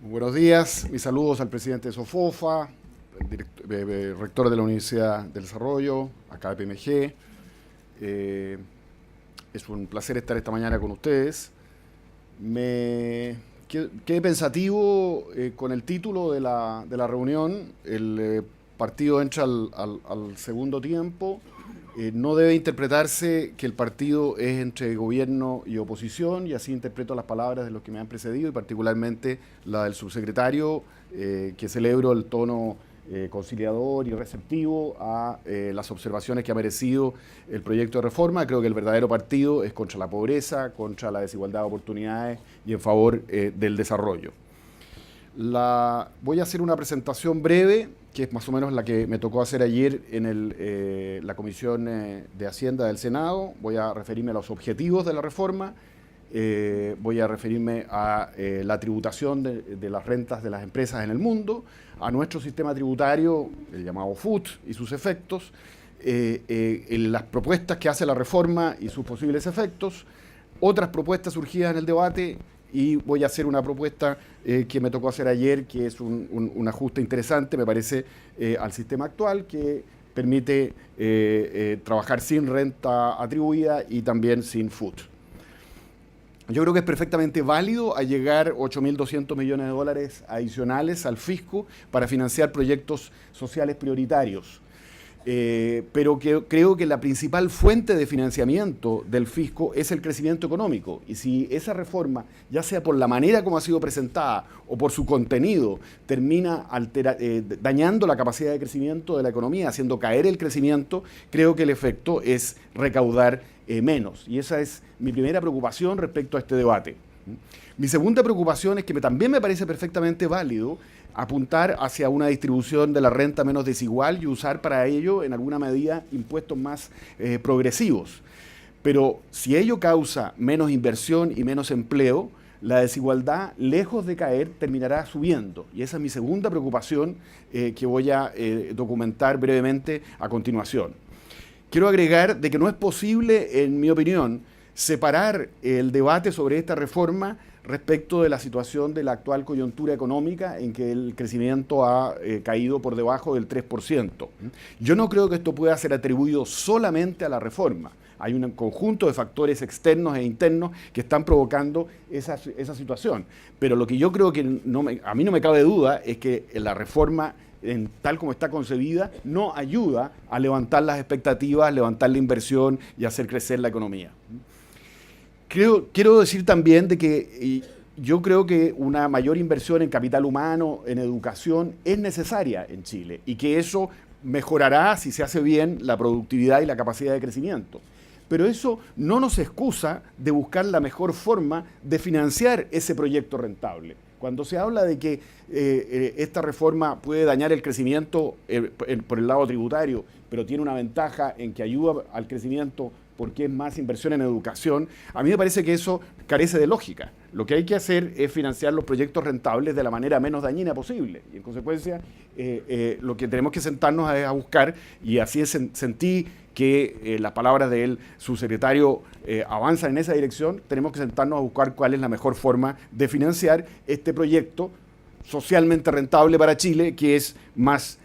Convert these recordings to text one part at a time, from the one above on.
Buenos días, mis saludos al presidente de SOFOFA, rector de la Universidad del Desarrollo, acá de PMG. Es un placer estar esta mañana con ustedes. Me quedé pensativo con el título de la reunión. El partido entra al segundo tiempo. No debe interpretarse que el partido es entre gobierno y oposición, y así interpreto las palabras de los que me han precedido, y particularmente la del subsecretario, que celebro el tono conciliador y receptivo a las observaciones que ha merecido el proyecto de reforma. Creo que el verdadero partido es contra la pobreza, contra la desigualdad de oportunidades y en favor del desarrollo. Voy a hacer una presentación breve, que es más o menos la que me tocó hacer ayer en la Comisión de Hacienda del Senado. Voy a referirme a los objetivos de la reforma, voy a referirme a la tributación de las rentas de las empresas en el mundo, a nuestro sistema tributario, el llamado FUT, y sus efectos, en las propuestas que hace la reforma y sus posibles efectos, otras propuestas surgidas en el debate, y voy a hacer una propuesta que me tocó hacer ayer, que es un ajuste interesante, me parece, al sistema actual, que permite trabajar sin renta atribuida y también sin FUT. Yo creo que es perfectamente válido allegar 8.200 millones de dólares adicionales al fisco para financiar proyectos sociales prioritarios. Pero creo que la principal fuente de financiamiento del fisco es el crecimiento económico, y si esa reforma, ya sea por la manera como ha sido presentada o por su contenido, termina dañando la capacidad de crecimiento de la economía, haciendo caer el crecimiento, creo que el efecto es recaudar menos, y esa es mi primera preocupación respecto a este debate. Mi segunda preocupación es que también me parece perfectamente válido apuntar hacia una distribución de la renta menos desigual y usar para ello, en alguna medida, impuestos más progresivos. Pero si ello causa menos inversión y menos empleo, la desigualdad, lejos de caer, terminará subiendo. Y esa es mi segunda preocupación, que voy a documentar brevemente a continuación. Quiero agregar de que no es posible, en mi opinión, separar el debate sobre esta reforma respecto de la situación de la actual coyuntura económica, en que el crecimiento ha caído por debajo del 3%. Yo no creo que esto pueda ser atribuido solamente a la reforma. Hay un conjunto de factores externos e internos que están provocando esa situación. Pero lo que yo creo que a mí no me cabe duda es que la reforma, tal como está concebida, no ayuda a levantar las expectativas, levantar la inversión y hacer crecer la economía. Quiero decir también de que yo creo que una mayor inversión en capital humano, en educación, es necesaria en Chile, y que eso mejorará, si se hace bien, la productividad y la capacidad de crecimiento. Pero eso no nos excusa de buscar la mejor forma de financiar ese proyecto rentable. Cuando se habla de que esta reforma puede dañar el crecimiento por el lado tributario, pero tiene una ventaja en que ayuda al crecimiento porque es más inversión en educación, a mí me parece que eso carece de lógica. Lo que hay que hacer es financiar los proyectos rentables de la manera menos dañina posible. Y en consecuencia, lo que tenemos que sentarnos es a buscar, y así sentí que las palabras del subsecretario avanzan en esa dirección. Tenemos que sentarnos a buscar cuál es la mejor forma de financiar este proyecto socialmente rentable para Chile, que es más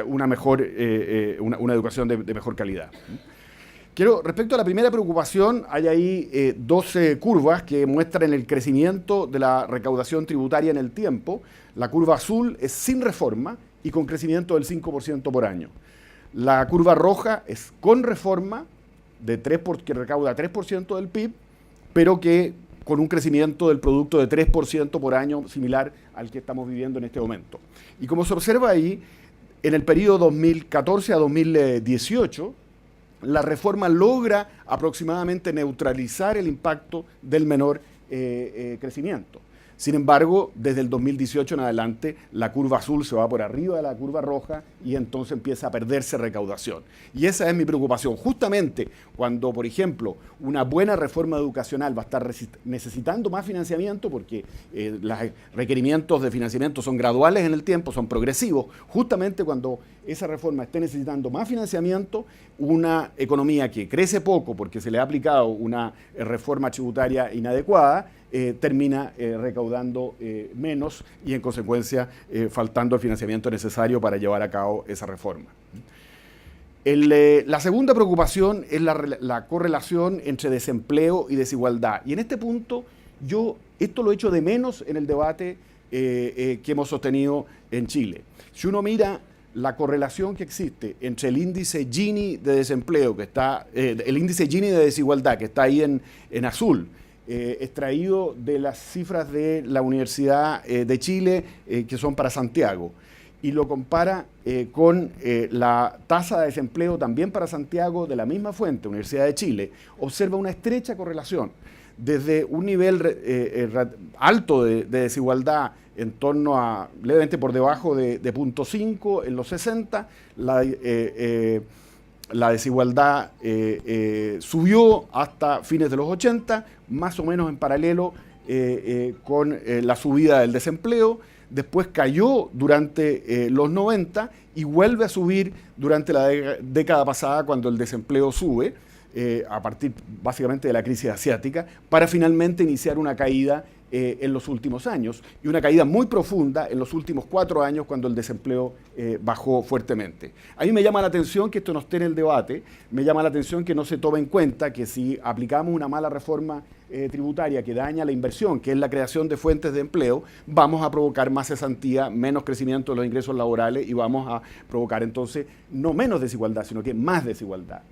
una educación de mejor calidad. Respecto a la primera preocupación, hay ahí 12 curvas que muestran el crecimiento de la recaudación tributaria en el tiempo. La curva azul es sin reforma y con crecimiento del 5% por año. La curva roja es con reforma, que recauda 3% del PIB, pero que con un crecimiento del producto de 3% por año, similar al que estamos viviendo en este momento. Y como se observa ahí, en el periodo 2014 a 2018, la reforma logra aproximadamente neutralizar el impacto del menor crecimiento. Sin embargo, desde el 2018 en adelante, la curva azul se va por arriba de la curva roja y entonces empieza a perderse recaudación. Y esa es mi preocupación. Justamente cuando, por ejemplo, una buena reforma educacional va a estar necesitando más financiamiento, porque los requerimientos de financiamiento son graduales en el tiempo, son progresivos, justamente cuando esa reforma esté necesitando más financiamiento, una economía que crece poco porque se le ha aplicado una reforma tributaria inadecuada, termina recaudando menos y en consecuencia faltando el financiamiento necesario para llevar a cabo esa reforma. La segunda preocupación es la correlación entre desempleo y desigualdad. Y en este punto yo esto lo echo de menos en el debate que hemos sostenido en Chile. Si uno mira la correlación que existe entre el índice Gini de desempleo, que está, el índice Gini de desigualdad, que está ahí en azul, extraído de las cifras de la Universidad de Chile, que son para Santiago, y lo compara con la tasa de desempleo también para Santiago de la misma fuente, Universidad de Chile, observa una estrecha correlación. Desde un nivel alto de desigualdad en torno a levemente por debajo de 0.5 en los 60, la desigualdad subió hasta fines de los 80, más o menos en paralelo con la subida del desempleo. Después cayó durante los 90 y vuelve a subir durante la década pasada cuando el desempleo sube, a partir básicamente de la crisis asiática, para finalmente iniciar una caída en los últimos años, y una caída muy profunda en los últimos 4 años cuando el desempleo bajó fuertemente. A mí me llama la atención que esto no esté en el debate, me llama la atención que no se tome en cuenta que si aplicamos una mala reforma tributaria que daña la inversión, que es la creación de fuentes de empleo, vamos a provocar más cesantía, menos crecimiento de los ingresos laborales y vamos a provocar entonces no menos desigualdad, sino que más desigualdad.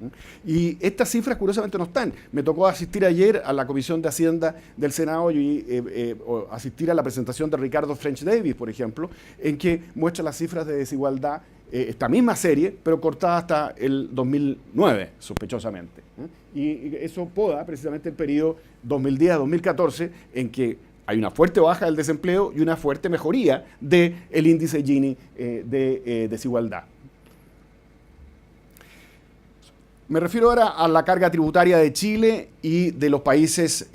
Y estas cifras curiosamente no están. Me tocó asistir ayer a la Comisión de Hacienda del Senado y asistir a la presentación de Ricardo French Davis, por ejemplo, en que muestra las cifras de desigualdad, esta misma serie, pero cortada hasta el 2009, sospechosamente. Y eso poda precisamente el periodo 2010-2014, en que hay una fuerte baja del desempleo y una fuerte mejoría del índice Gini de desigualdad. Me refiero ahora a la carga tributaria de Chile y de los países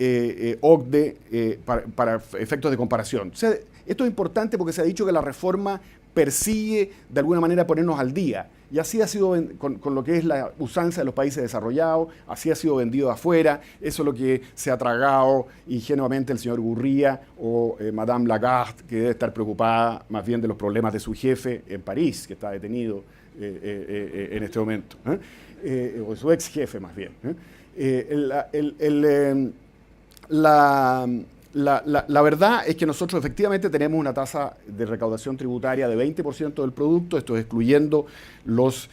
OCDE para efectos de comparación. O sea, esto es importante porque se ha dicho que la reforma persigue de alguna manera ponernos al día. Y así ha sido con lo que es la usanza de los países desarrollados, así ha sido vendido afuera, eso es lo que se ha tragado ingenuamente el señor Gurría o Madame Lagarde, que debe estar preocupada más bien de los problemas de su jefe en París, que está detenido en este momento, o su ex jefe más bien. La verdad es que nosotros efectivamente tenemos una tasa de recaudación tributaria de 20% del producto, esto es excluyendo los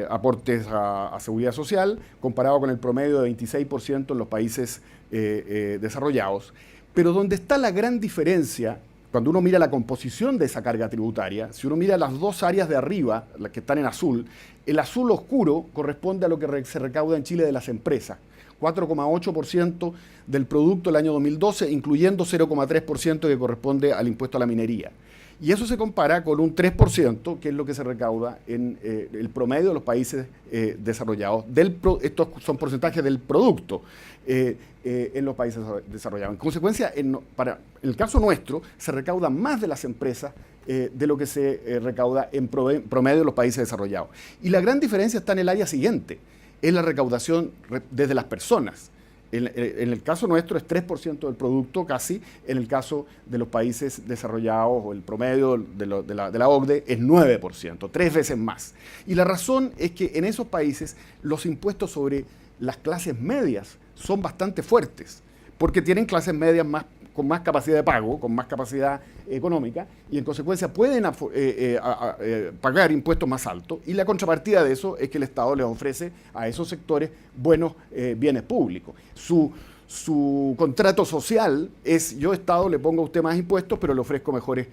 aportes a seguridad social, comparado con el promedio de 26% en los países desarrollados. Pero donde está la gran diferencia, cuando uno mira la composición de esa carga tributaria, si uno mira las dos áreas de arriba, las que están en azul, el azul oscuro corresponde a lo que se recauda en Chile de las empresas. 4,8% del producto el año 2012, incluyendo 0,3% que corresponde al impuesto a la minería. Y eso se compara con un 3%, que es lo que se recauda en el promedio de los países desarrollados. Estos son porcentajes del producto en los países desarrollados. En consecuencia, para el caso nuestro, se recauda más de las empresas de lo que se recauda en promedio de los países desarrollados. Y la gran diferencia está en el área siguiente, es la recaudación desde las personas. En el caso nuestro es 3% del producto casi, en el caso de los países desarrollados o el promedio de la OCDE es 9%, 3 veces más. Y la razón es que en esos países los impuestos sobre las clases medias son bastante fuertes, porque tienen clases medias con más capacidad de pago, con más capacidad económica, y en consecuencia pueden pagar impuestos más altos, y la contrapartida de eso es que el Estado les ofrece a esos sectores buenos bienes públicos. Su contrato social es: yo, Estado, le pongo a usted más impuestos, pero le ofrezco mejores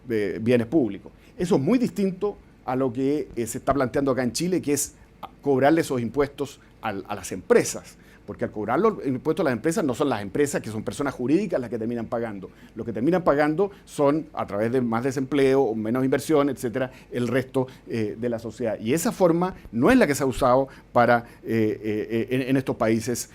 bienes públicos. Eso es muy distinto a lo que se está planteando acá en Chile, que es cobrarle esos impuestos a las empresas, porque al cobrar los impuestos a las empresas no son las empresas, que son personas jurídicas, las que terminan pagando. Lo que terminan pagando son, a través de más desempleo o menos inversión, etcétera, el resto de la sociedad. Y esa forma no es la que se ha usado para en estos países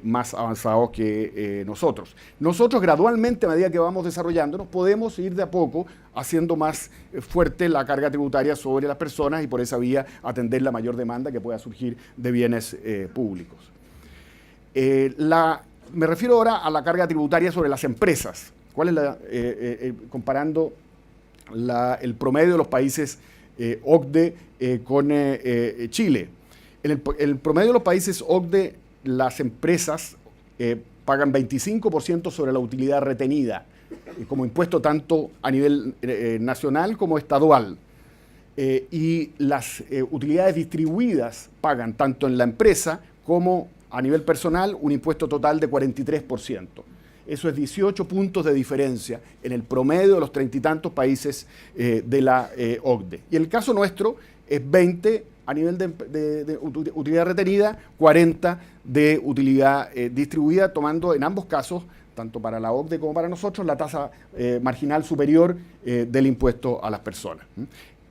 más avanzados que nosotros. Nosotros gradualmente, a medida que vamos desarrollándonos, podemos ir de a poco haciendo más fuerte la carga tributaria sobre las personas y por esa vía atender la mayor demanda que pueda surgir de bienes públicos. Me refiero ahora a la carga tributaria sobre las empresas. ¿Cuál es comparando el promedio de los países OCDE con Chile? En el promedio de los países OCDE, las empresas pagan 25% sobre la utilidad retenida, como impuesto tanto a nivel nacional como estadual. Y las utilidades distribuidas pagan tanto en la empresa como a nivel personal un impuesto total de 43%. Eso es 18 puntos de diferencia en el promedio de los 30 y tantos países de la OCDE. Y el caso nuestro es 20 a nivel de utilidad retenida, 40 de utilidad distribuida, tomando en ambos casos, tanto para la OCDE como para nosotros, la tasa marginal superior del impuesto a las personas.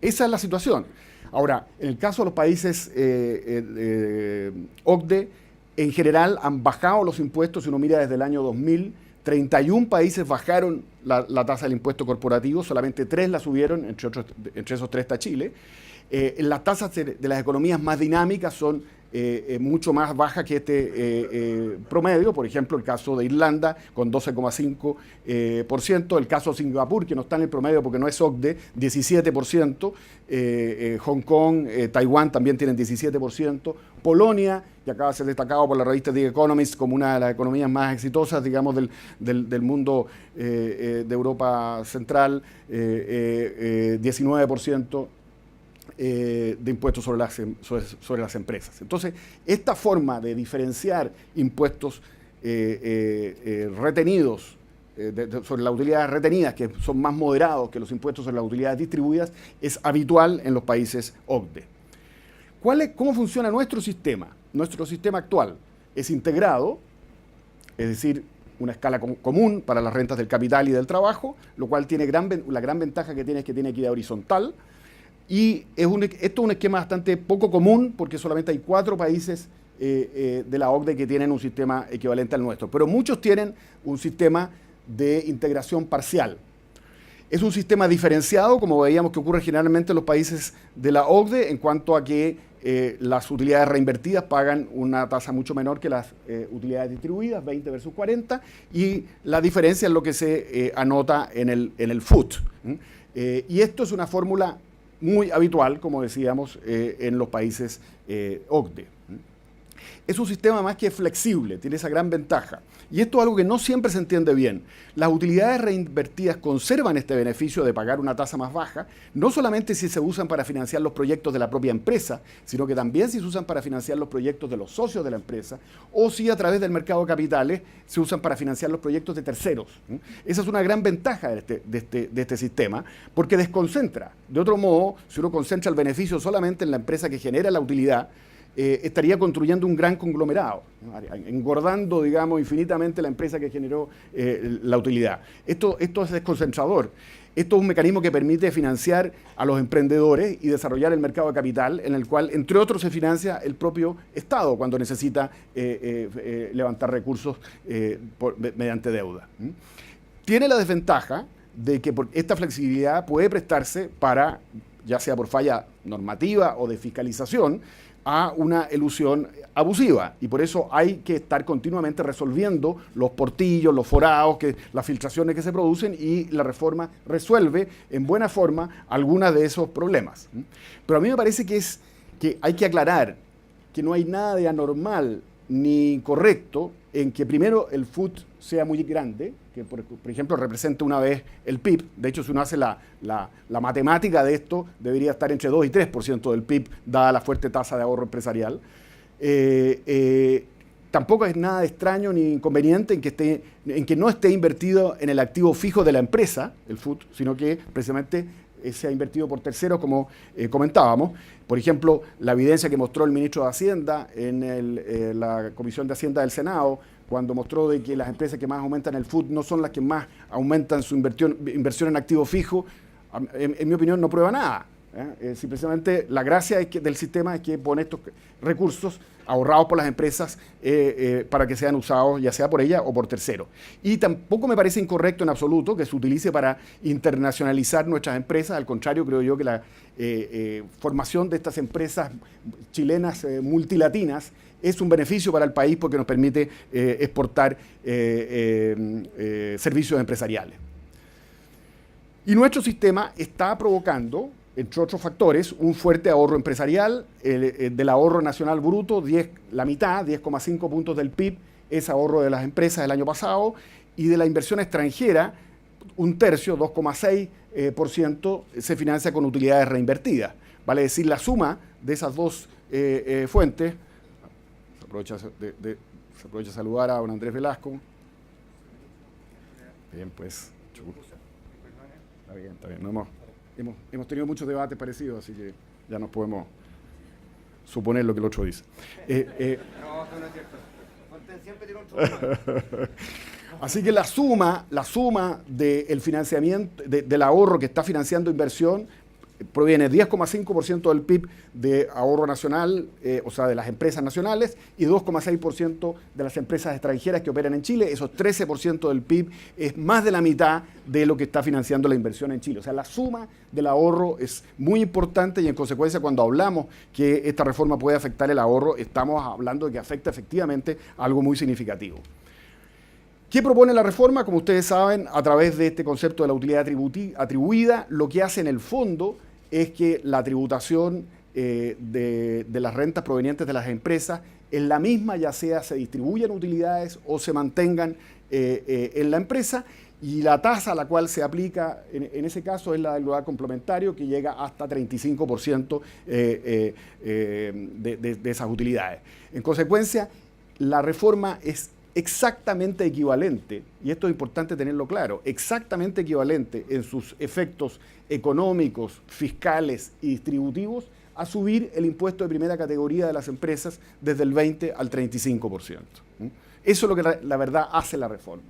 Esa es la situación. Ahora, en el caso de los países OCDE, en general han bajado los impuestos, si uno mira desde el año 2000, 31 países bajaron la tasa del impuesto corporativo, solamente 3 la subieron, entre esos 3 está Chile. Las tasas de las economías más dinámicas son mucho más bajas que este promedio. Por ejemplo, el caso de Irlanda con 12,5%, el caso de Singapur, que no está en el promedio porque no es OCDE, 17%, Hong Kong, Taiwán también tienen 17%, Polonia, que acaba de ser destacado por la revista The Economist como una de las economías más exitosas, digamos, del mundo de Europa Central, 19%. De impuestos sobre las empresas. Entonces, esta forma de diferenciar impuestos retenidos sobre las utilidades retenidas, que son más moderados que los impuestos sobre las utilidades distribuidas, es habitual en los países OCDE. ¿Cómo funciona nuestro sistema? Nuestro sistema actual es integrado, es decir, una escala común para las rentas del capital y del trabajo, lo cual tiene la gran ventaja que tiene es que tiene equidad horizontal. Y esto es un esquema bastante poco común porque solamente hay 4 países de la OCDE que tienen un sistema equivalente al nuestro. Pero muchos tienen un sistema de integración parcial. Es un sistema diferenciado, como veíamos que ocurre generalmente en los países de la OCDE, en cuanto a que las utilidades reinvertidas pagan una tasa mucho menor que las utilidades distribuidas, 20 versus 40, y la diferencia es lo que se anota en el FUT. Y esto es una fórmula muy habitual, como decíamos, en los países OCDE. Es un sistema más que flexible, tiene esa gran ventaja. Y esto es algo que no siempre se entiende bien. Las utilidades reinvertidas conservan este beneficio de pagar una tasa más baja, no solamente si se usan para financiar los proyectos de la propia empresa, sino que también si se usan para financiar los proyectos de los socios de la empresa, o si a través del mercado de capitales se usan para financiar los proyectos de terceros. Esa es una gran ventaja de este sistema, porque desconcentra. De otro modo, si uno concentra el beneficio solamente en la empresa que genera la utilidad, estaría construyendo un gran conglomerado, ¿no? Engordando, digamos, infinitamente la empresa que generó la utilidad. Esto es desconcentrador. Esto es un mecanismo que permite financiar a los emprendedores y desarrollar el mercado de capital, en el cual, entre otros, se financia el propio Estado cuando necesita levantar recursos mediante deuda. Tiene la desventaja de que esta flexibilidad puede prestarse para, ya sea por falla normativa o de fiscalización, a una elusión abusiva, y por eso hay que estar continuamente resolviendo los portillos, los forados, las filtraciones que se producen, y la reforma resuelve en buena forma algunos de esos problemas. Pero a mí me parece que hay que aclarar que no hay nada de anormal ni incorrecto en que primero el FUT sea muy grande, que por ejemplo represente una vez el PIB. De hecho, si uno hace la matemática de esto, debería estar entre 2 y 3% del PIB, dada la fuerte tasa de ahorro empresarial. Tampoco es nada extraño ni inconveniente en que no esté invertido en el activo fijo de la empresa, el FUT, sino que precisamente sea invertido por terceros, como comentábamos. Por ejemplo, la evidencia que mostró el ministro de Hacienda en la Comisión de Hacienda del Senado, cuando mostró de que las empresas que más aumentan el FUT no son las que más aumentan su inversión en activos fijos, en mi opinión no prueba nada. Simplemente la gracia del sistema es que pone estos recursos ahorrados por las empresas para que sean usados ya sea por ella o por terceros. Y tampoco me parece incorrecto en absoluto que se utilice para internacionalizar nuestras empresas. Al contrario, creo yo que la formación de estas empresas chilenas multilatinas es un beneficio para el país porque nos permite exportar servicios empresariales. Y nuestro sistema está provocando, entre otros factores, un fuerte ahorro empresarial. Del ahorro nacional bruto, la mitad, 10,5 puntos del PIB, es ahorro de las empresas del año pasado, y de la inversión extranjera, un tercio, 2,6%, se financia con utilidades reinvertidas. Vale decir, la suma de esas dos fuentes, se aprovecha de saludar a don Andrés Velasco. Bien, pues, Está bien. Hemos tenido muchos debates parecidos, así que ya nos podemos suponer lo que el otro dice. No, eso no es cierto. Fontaine siempre tiene un Así que la suma del financiamiento, del ahorro que está financiando inversión, proviene 10,5% del PIB de ahorro nacional, o sea, de las empresas nacionales, y 2,6% de las empresas extranjeras que operan en Chile. Esos 13% del PIB es más de la mitad de lo que está financiando la inversión en Chile. O sea, la suma del ahorro es muy importante y en consecuencia cuando hablamos que esta reforma puede afectar el ahorro, estamos hablando de que afecta efectivamente a algo muy significativo. ¿Qué propone la reforma? Como ustedes saben, a través de este concepto de la utilidad atribuida, lo que hace en el fondo es que la tributación de las rentas provenientes de las empresas es la misma, ya sea se distribuyan utilidades o se mantengan en la empresa, y la tasa a la cual se aplica en ese caso es la del lugar complementario, que llega hasta 35% de esas utilidades. En consecuencia, la reforma es exactamente equivalente, y esto es importante tenerlo claro, exactamente equivalente en sus efectos económicos, fiscales y distributivos a subir el impuesto de primera categoría de las empresas desde el 20 al 35%. Eso es lo que la verdad hace la reforma.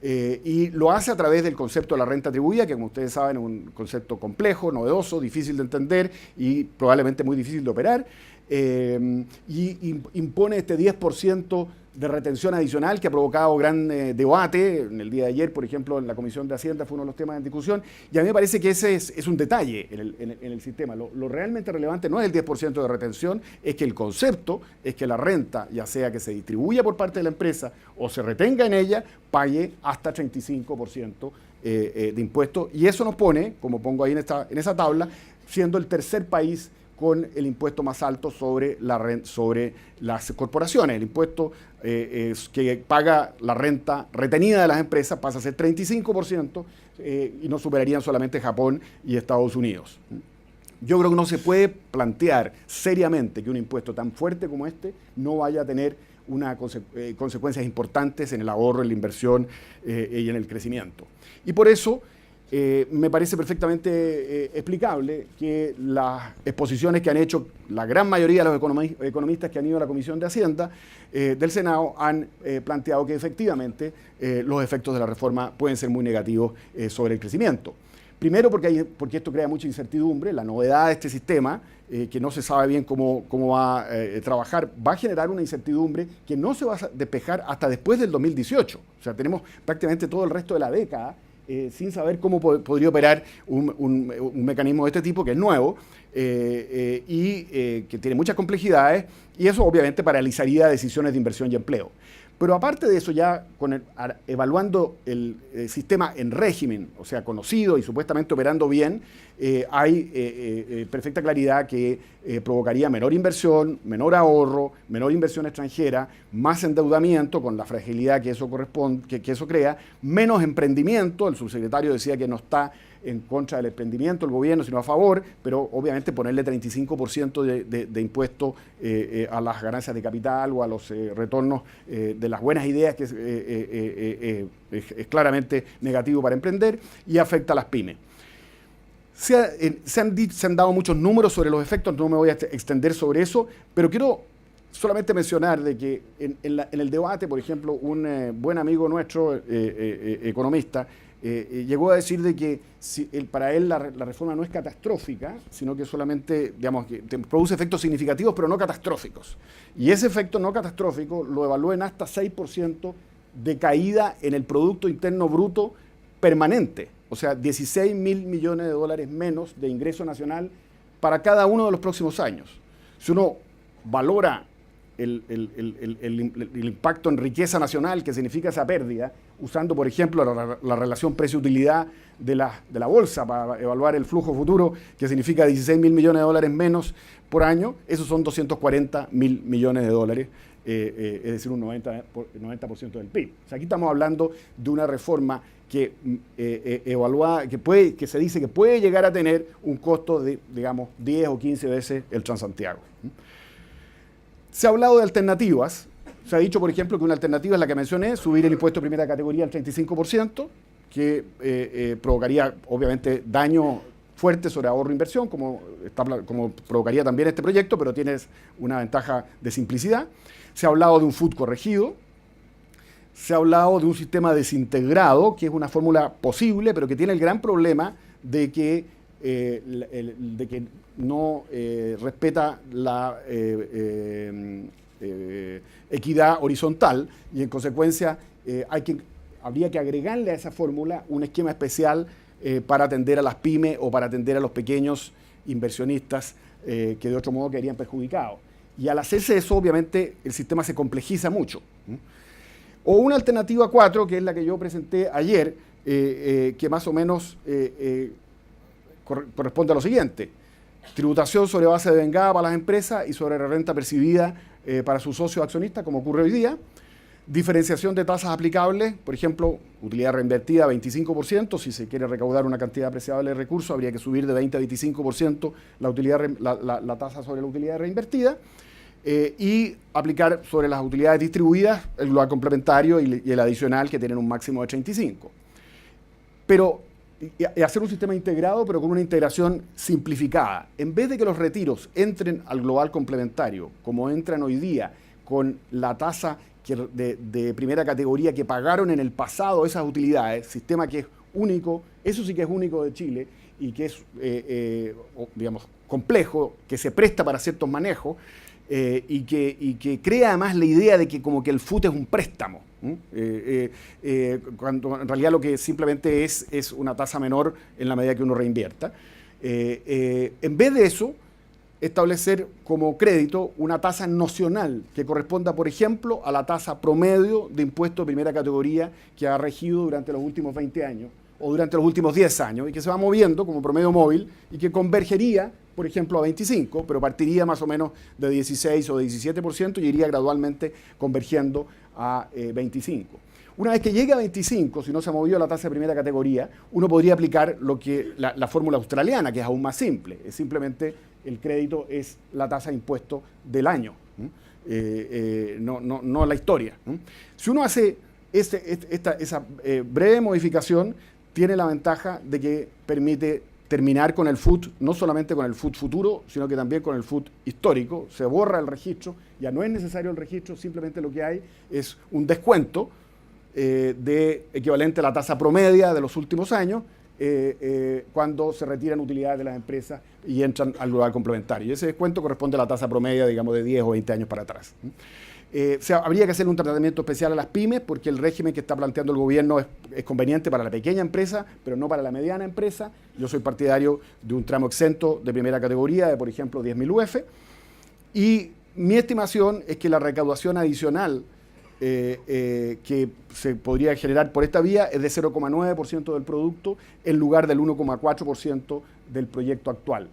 Y lo hace a través del concepto de la renta atribuida, que como ustedes saben es un concepto complejo, novedoso, difícil de entender y probablemente muy difícil de operar, y impone este 10% de retención adicional que ha provocado gran debate. En el día de ayer, por ejemplo, en la Comisión de Hacienda fue uno de los temas en discusión, y a mí me parece que ese es un detalle en el sistema. Lo realmente relevante no es el 10% de retención, es que el concepto es que la renta, ya sea que se distribuya por parte de la empresa o se retenga en ella, pague hasta 35% de impuestos, y eso nos pone, como pongo ahí en esa tabla, siendo el tercer país con el impuesto más alto sobre las corporaciones. El impuesto que paga la renta retenida de las empresas pasa a ser 35% y no superarían solamente Japón y Estados Unidos. Yo creo que no se puede plantear seriamente que un impuesto tan fuerte como este no vaya a tener consecuencias importantes en el ahorro, en la inversión y en el crecimiento. Y por eso me parece perfectamente explicable que las exposiciones que han hecho la gran mayoría de los economistas que han ido a la Comisión de Hacienda del Senado han planteado que efectivamente los efectos de la reforma pueden ser muy negativos sobre el crecimiento. Primero porque esto crea mucha incertidumbre. La novedad de este sistema, que no se sabe bien cómo va a trabajar, va a generar una incertidumbre que no se va a despejar hasta después del 2018. O sea, tenemos prácticamente todo el resto de la década sin saber cómo podría operar un mecanismo de este tipo, que es nuevo y que tiene muchas complejidades, y eso obviamente paralizaría decisiones de inversión y empleo. Pero aparte de eso, ya evaluando el sistema en régimen, o sea, conocido y supuestamente operando bien, hay perfecta claridad que provocaría menor inversión, menor ahorro, menor inversión extranjera, más endeudamiento con la fragilidad que eso que eso crea, menos emprendimiento. El subsecretario decía que no está en contra del emprendimiento el gobierno, sino a favor, pero obviamente ponerle 35% de impuesto a las ganancias de capital o a los retornos de las buenas ideas, que es claramente negativo para emprender y afecta a las pymes. Se han dado muchos números sobre los efectos, no me voy a extender sobre eso, pero quiero solamente mencionar de que en el debate, por ejemplo, un buen amigo nuestro, economista, llegó a decir de que para él la reforma no es catastrófica, sino que solamente, digamos, que produce efectos significativos, pero no catastróficos. Y ese efecto no catastrófico lo evalúa en hasta 6% de caída en el Producto Interno Bruto permanente. O sea, 16.000 millones de dólares menos de ingreso nacional para cada uno de los próximos años. Si uno valora el impacto en riqueza nacional que significa esa pérdida, usando, por ejemplo, la relación precio-utilidad de la bolsa para evaluar el flujo futuro, que significa 16.000 millones de dólares menos por año, esos son 240.000 millones de dólares, es decir, un 90% del PIB. O sea, aquí estamos hablando de una reforma que que se dice que puede llegar a tener un costo de, digamos, 10 o 15 veces el Transantiago. Se ha hablado de alternativas. Se ha dicho, por ejemplo, que una alternativa es la que mencioné, subir el impuesto de primera categoría al 35%, que provocaría, obviamente, daño fuerte sobre ahorro e inversión, como provocaría también este proyecto, pero tiene una ventaja de simplicidad. Se ha hablado de un FUT corregido. Se ha hablado de un sistema desintegrado, que es una fórmula posible, pero que tiene el gran problema de que no respeta la equidad horizontal y en consecuencia habría que agregarle a esa fórmula un esquema especial para atender a las pymes o para atender a los pequeños inversionistas que de otro modo quedarían perjudicados. Y al hacerse eso, obviamente, el sistema se complejiza mucho. O una alternativa 4, que es la que yo presenté ayer, que más o menos corresponde a lo siguiente: tributación sobre base de vengada para las empresas y sobre la renta percibida para sus socios accionistas, como ocurre hoy día. Diferenciación de tasas aplicables, por ejemplo, utilidad reinvertida 25%, si se quiere recaudar una cantidad apreciable de recursos, habría que subir de 20 a 25% la tasa sobre la utilidad reinvertida, y aplicar sobre las utilidades distribuidas el global complementario y el adicional, que tienen un máximo de 35%. Pero y hacer un sistema integrado, pero con una integración simplificada. En vez de que los retiros entren al global complementario, como entran hoy día, con la tasa de primera categoría que pagaron en el pasado esas utilidades, sistema que es único, eso sí que es único de Chile, y que es, digamos, complejo, que se presta para ciertos manejos, y que crea además la idea de que como que el FUT es un préstamo, cuando en realidad lo que simplemente es una tasa menor en la medida que uno reinvierta. En vez de eso, establecer como crédito una tasa nocional que corresponda, por ejemplo, a la tasa promedio de impuesto de primera categoría que ha regido durante los últimos 20 años o durante los últimos 10 años y que se va moviendo como promedio móvil y que convergería, por ejemplo, a 25, pero partiría más o menos de 16 o de 17% y iría gradualmente convergiendo a 25. Una vez que llegue a 25, si no se ha movido la tasa de primera categoría, uno podría aplicar la fórmula australiana, que es aún más simple. Es simplemente el crédito es la tasa de impuesto del año, no la historia. Si uno hace esa breve modificación, tiene la ventaja de que permite terminar con el FUT, no solamente con el FUT futuro, sino que también con el FUT histórico. Se borra el registro, ya no es necesario el registro, simplemente lo que hay es un descuento de equivalente a la tasa promedia de los últimos años cuando se retiran utilidades de las empresas y entran al global complementario. Y ese descuento corresponde a la tasa promedia, digamos, de 10 o 20 años para atrás. Habría que hacer un tratamiento especial a las pymes porque el régimen que está planteando el gobierno es conveniente para la pequeña empresa, pero no para la mediana empresa. Yo soy partidario de un tramo exento de primera categoría de, por ejemplo, 10.000 UF. Y mi estimación es que la recaudación adicional que se podría generar por esta vía es de 0,9% del producto en lugar del 1,4% del proyecto actual.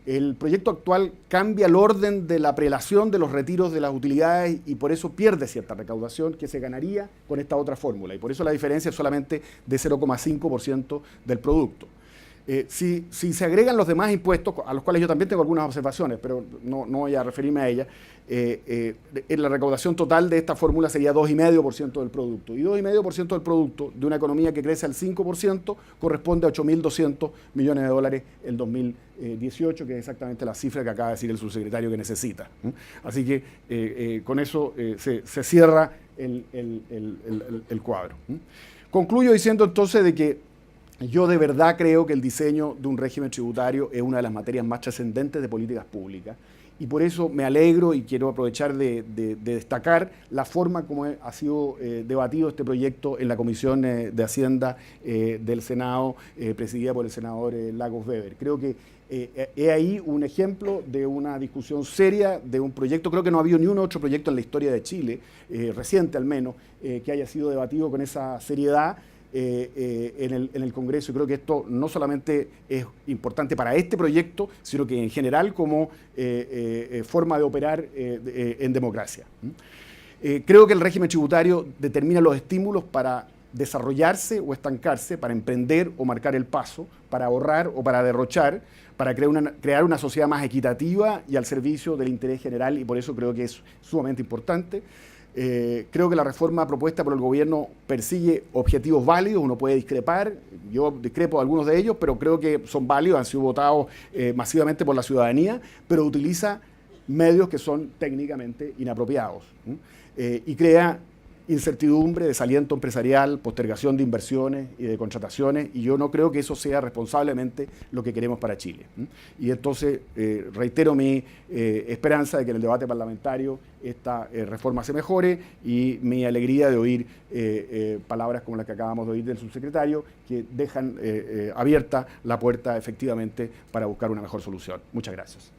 El proyecto actual cambia el orden de la prelación de los retiros de las utilidades y por eso pierde cierta recaudación que se ganaría con esta otra fórmula. Y por eso la diferencia es solamente de 0,5% del producto. Si se agregan los demás impuestos, a los cuales yo también tengo algunas observaciones, pero no voy a referirme a ellas, la recaudación total de esta fórmula sería 2,5% del producto. Y 2,5% del producto de una economía que crece al 5% corresponde a 8.200 millones de dólares en 2018, que es exactamente la cifra que acaba de decir el subsecretario que necesita. Así que con eso se cierra el cuadro. Concluyo diciendo entonces de que yo de verdad creo que el diseño de un régimen tributario es una de las materias más trascendentes de políticas públicas y por eso me alegro y quiero aprovechar de destacar la forma como ha sido debatido este proyecto en la Comisión de Hacienda del Senado, presidida por el senador Lagos Weber. Creo que he ahí un ejemplo de una discusión seria de un proyecto. Creo que no ha habido ni un otro proyecto en la historia de Chile, reciente al menos, que haya sido debatido con esa seriedad en el Congreso. Y creo que esto no solamente es importante para este proyecto, sino que en general como forma de operar en democracia. Creo que el régimen tributario determina los estímulos para desarrollarse o estancarse, para emprender o marcar el paso, para ahorrar o para derrochar, para crear una sociedad más equitativa y al servicio del interés general, y por eso creo que es sumamente importante. Creo que la reforma propuesta por el gobierno persigue objetivos válidos, uno puede discrepar, yo discrepo de algunos de ellos, pero creo que son válidos, han sido votados masivamente por la ciudadanía, pero utiliza medios que son técnicamente inapropiados, y crea incertidumbre, desaliento empresarial, postergación de inversiones y de contrataciones, y yo no creo que eso sea responsablemente lo que queremos para Chile. Y entonces reitero mi esperanza de que en el debate parlamentario esta reforma se mejore y mi alegría de oír palabras como las que acabamos de oír del subsecretario que dejan abierta la puerta efectivamente para buscar una mejor solución. Muchas gracias.